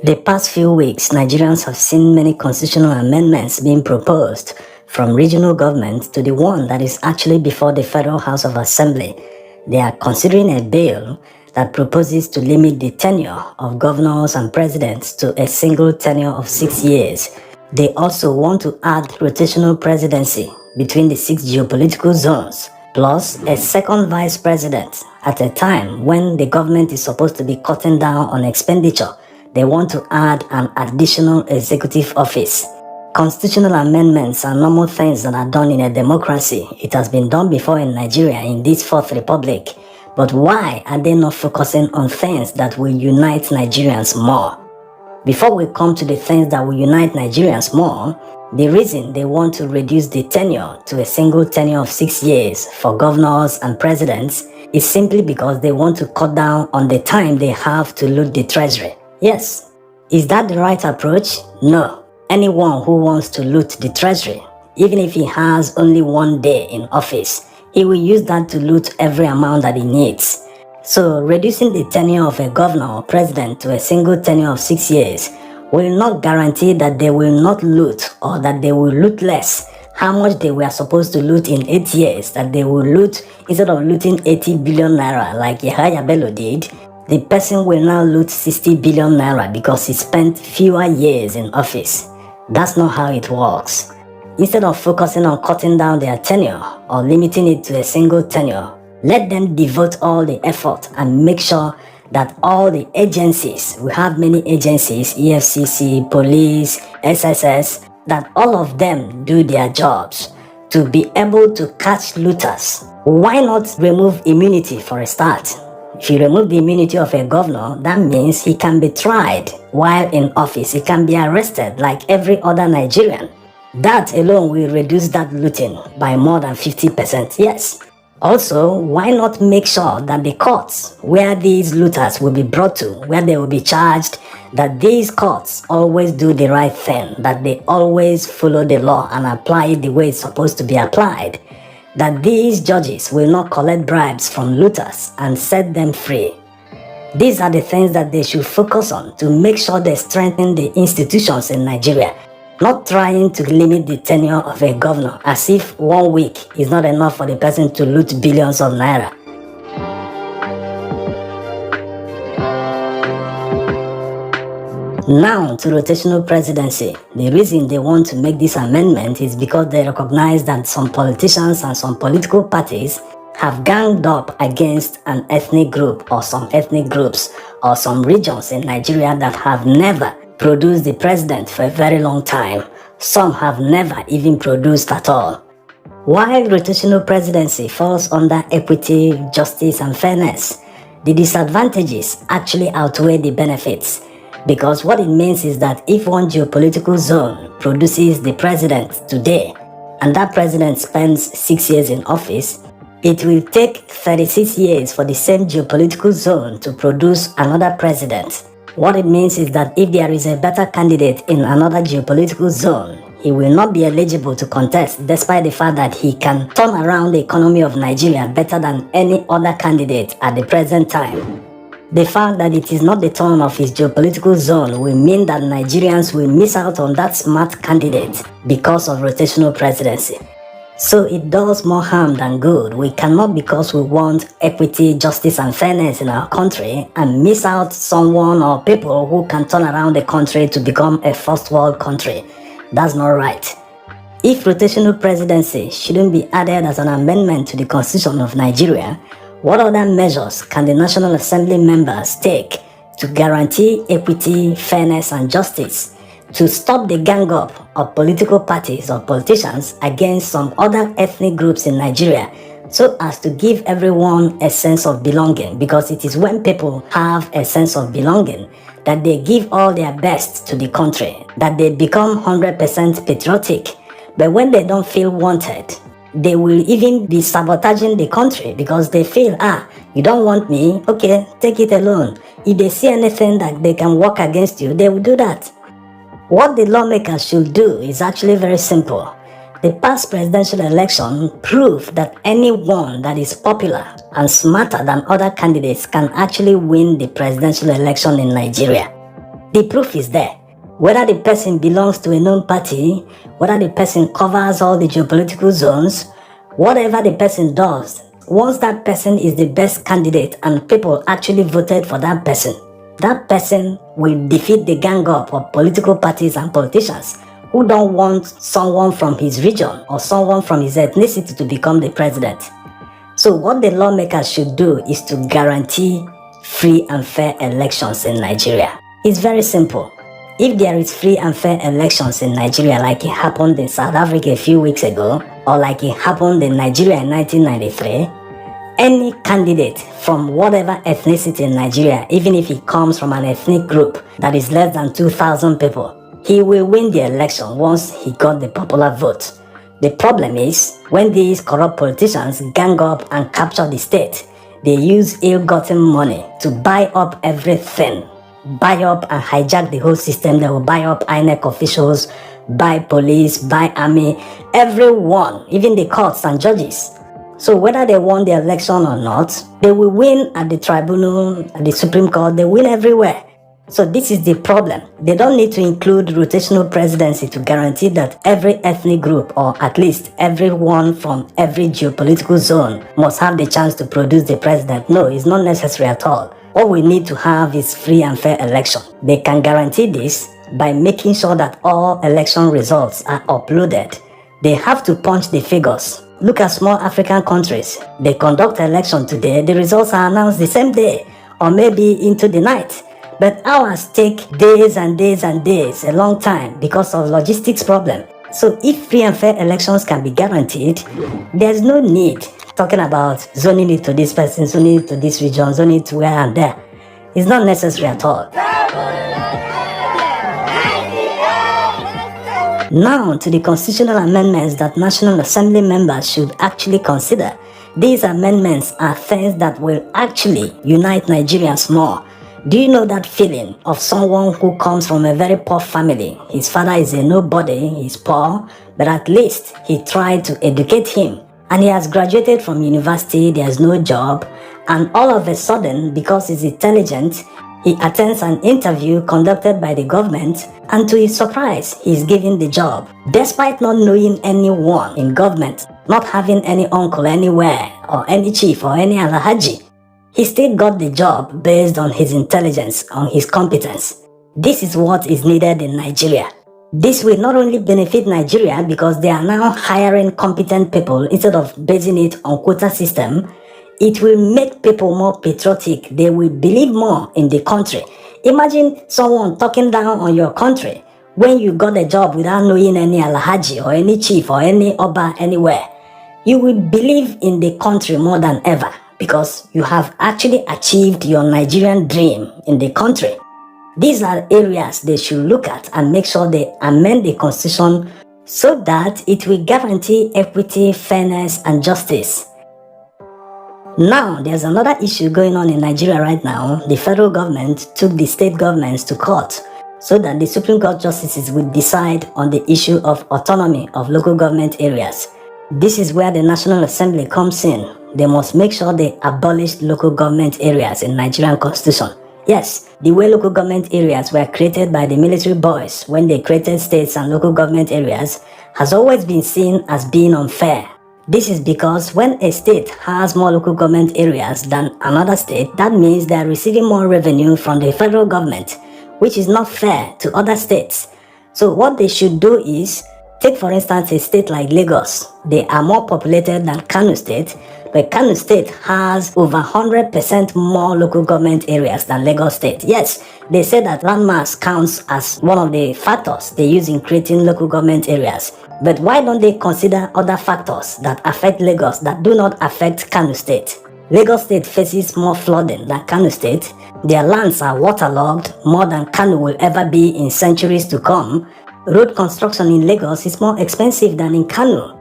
The past few weeks, Nigerians have seen many constitutional amendments being proposed, from regional government to the one that is actually before the Federal House of Assembly. They are considering a bill that proposes to limit the tenure of governors and presidents to a single tenure of 6 years. They also want to add rotational presidency between the 6 geopolitical zones, plus a second vice president at a time when the government is supposed to be cutting down on expenditure. They want to add an additional executive office. Constitutional amendments are normal things that are done in a democracy. It has been done before in Nigeria in this Fourth Republic. But why are they not focusing on things that will unite Nigerians more? Before we come to the things that will unite Nigerians more, the reason they want to reduce the tenure to a single tenure of 6 years for governors and presidents is simply because they want to cut down on the time they have to loot the treasury. Yes. Is that the right approach? No. Anyone who wants to loot the treasury, even if he has only 1 day in office, he will use that to loot every amount that he needs. So reducing the tenure of a governor or president to a single tenure of 6 years will not guarantee that they will not loot, or that they will loot less. How much they were supposed to loot in 8 years, that they will loot, instead of looting 80 billion naira like Yahaya Bello did, the person will now loot 60 billion naira because he spent fewer years in office. That's not how it works. Instead of focusing on cutting down their tenure or limiting it to a single tenure, let them devote all the effort and make sure that all the agencies, we have many agencies, EFCC, police, SSS, that all of them do their jobs to be able to catch looters. Why not remove immunity for a start? If you remove the immunity of a governor, that means he can be tried while in office. He can be arrested like every other Nigerian. That alone will reduce that looting by more than 50%, yes. Also, why not make sure that the courts where these looters will be brought to, where they will be charged, that these courts always do the right thing, that they always follow the law and apply it the way it's supposed to be applied, that these judges will not collect bribes from looters and set them free. These are the things that they should focus on to make sure they strengthen the institutions in Nigeria, not trying to limit the tenure of a governor as if 1 week is not enough for the person to loot billions of naira. Now to rotational presidency. The reason they want to make this amendment is because they recognize that some politicians and some political parties have ganged up against an ethnic group or some ethnic groups or some regions in Nigeria that have never produced the president for a very long time. Some have never even produced at all. While rotational presidency falls under equity, justice and fairness, the disadvantages actually outweigh the benefits. Because what it means is that if one geopolitical zone produces the president today, and that president spends 6 years in office, it will take 36 years for the same geopolitical zone to produce another president. What it means is that if there is a better candidate in another geopolitical zone, he will not be eligible to contest, despite the fact that he can turn around the economy of Nigeria better than any other candidate at the present time. The fact that it is not the turn of his geopolitical zone will mean that Nigerians will miss out on that smart candidate because of rotational presidency. So it does more harm than good. We cannot, because we want equity, justice and fairness in our country, and miss out someone or people who can turn around the country to become a first world country. That's not right. If rotational presidency shouldn't be added as an amendment to the Constitution of Nigeria, what other measures can the National Assembly members take to guarantee equity, fairness and justice, to stop the gang up of political parties or politicians against some other ethnic groups in Nigeria, so as to give everyone a sense of belonging? Because it is when people have a sense of belonging that they give all their best to the country, that they become 100% patriotic. But when they don't feel wanted, they will even be sabotaging the country because they feel, you don't want me, okay, take it alone. If they see anything that they can work against you, they will do that. What the lawmakers should do is actually very simple. The past presidential election proved that anyone that is popular and smarter than other candidates can actually win the presidential election in Nigeria. The proof is there. Whether the person belongs to a known party, whether the person covers all the geopolitical zones, whatever the person does, once that person is the best candidate and people actually voted for that person will defeat the gang up of political parties and politicians who don't want someone from his region or someone from his ethnicity to become the president. So what the lawmakers should do is to guarantee free and fair elections in Nigeria. It's very simple. If there is free and fair elections in Nigeria like it happened in South Africa a few weeks ago, or like it happened in Nigeria in 1993, any candidate from whatever ethnicity in Nigeria, even if he comes from an ethnic group that is less than 2,000 people, he will win the election once he got the popular vote. The problem is, when these corrupt politicians gang up and capture the state, they use ill-gotten money to buy up everything, buy up and hijack the whole system. They will buy up INEC officials, buy police, buy army, everyone, even the courts and judges. So whether they won the election or not, they will win at the tribunal, at the Supreme Court, they win everywhere. So this is the problem. They don't need to include rotational presidency to guarantee that every ethnic group, or at least everyone from every geopolitical zone, must have the chance to produce the president. No, it's not necessary at all. All we need to have is free and fair election. They can guarantee this by making sure that all election results are uploaded. They have to punch the figures. Look at small African countries. They conduct election today, the results are announced the same day, or maybe into the night. But ours take days and days and days, a long time, because of logistics problem. So if free and fair elections can be guaranteed, there's no need talking about zoning it to this person, zoning it to this region, zoning it to where and there. It's not necessary at all. Now to the constitutional amendments that National Assembly members should actually consider. These amendments are things that will actually unite Nigerians more. Do you know that feeling of someone who comes from a very poor family? His father is a nobody, he's poor, but at least he tried to educate him. And he has graduated from university, there's no job, and all of a sudden, because he's intelligent, he attends an interview conducted by the government, and to his surprise, he's given the job. Despite not knowing anyone in government, not having any uncle anywhere, or any chief, or any alhaji, he still got the job based on his intelligence, on his competence. This is what is needed in Nigeria. This will not only benefit Nigeria because they are now hiring competent people instead of basing it on quota system. It will make people more patriotic. They will believe more in the country. Imagine someone talking down on your country when you got a job without knowing any alhaji or any chief or any oba anywhere. You will believe in the country more than ever, because you have actually achieved your Nigerian dream in the country. These are areas they should look at and make sure they amend the constitution so that it will guarantee equity, fairness, and justice. Now, there's another issue going on in Nigeria right now. The federal government took the state governments to court so that the Supreme Court justices will decide on the issue of autonomy of local government areas. This is where the National Assembly comes in. They must make sure they abolish local government areas in Nigerian constitution. Yes, the way local government areas were created by the military boys when they created states and local government areas has always been seen as being unfair. This is because when a state has more local government areas than another state, that means they are receiving more revenue from the federal government, which is not fair to other states. So what they should do is, take for instance a state like Lagos. They are more populated than Kano State, but Kano State has over 100% more local government areas than Lagos State. Yes, they say that landmass counts as one of the factors they use in creating local government areas. But why don't they consider other factors that affect Lagos that do not affect Kano State? Lagos State faces more flooding than Kano State. Their lands are waterlogged more than Kano will ever be in centuries to come. Road construction in Lagos is more expensive than in Kano.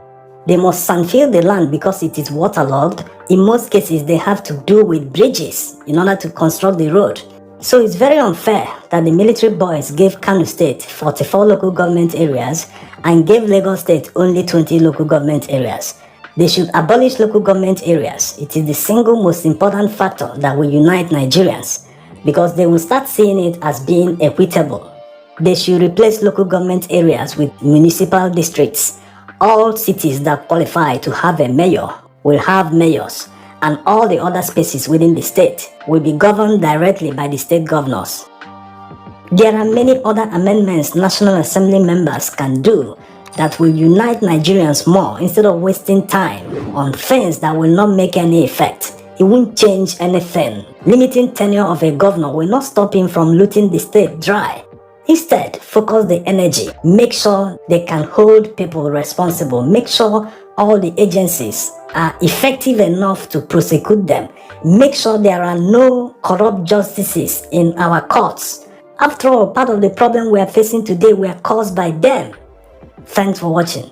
They must sandfill the land because it is waterlogged. In most cases, they have to do with bridges in order to construct the road. So it's very unfair that the military boys gave Kano State 44 local government areas and gave Lagos State only 20 local government areas. They should abolish local government areas. It is the single most important factor that will unite Nigerians. because they will start seeing it as being equitable. They should replace local government areas with municipal districts. All cities that qualify to have a mayor will have mayors, and all the other spaces within the state will be governed directly by the state governors. There are many other amendments National Assembly members can do that will unite Nigerians more instead of wasting time on things that will not make any effect. It won't change anything. Limiting tenure of a governor will not stop him from looting the state dry. Instead, focus the energy. Make sure they can hold people responsible. Make sure all the agencies are effective enough to prosecute them. Make sure there are no corrupt justices in our courts. After all, part of the problem we are facing today were caused by them. Thanks for watching.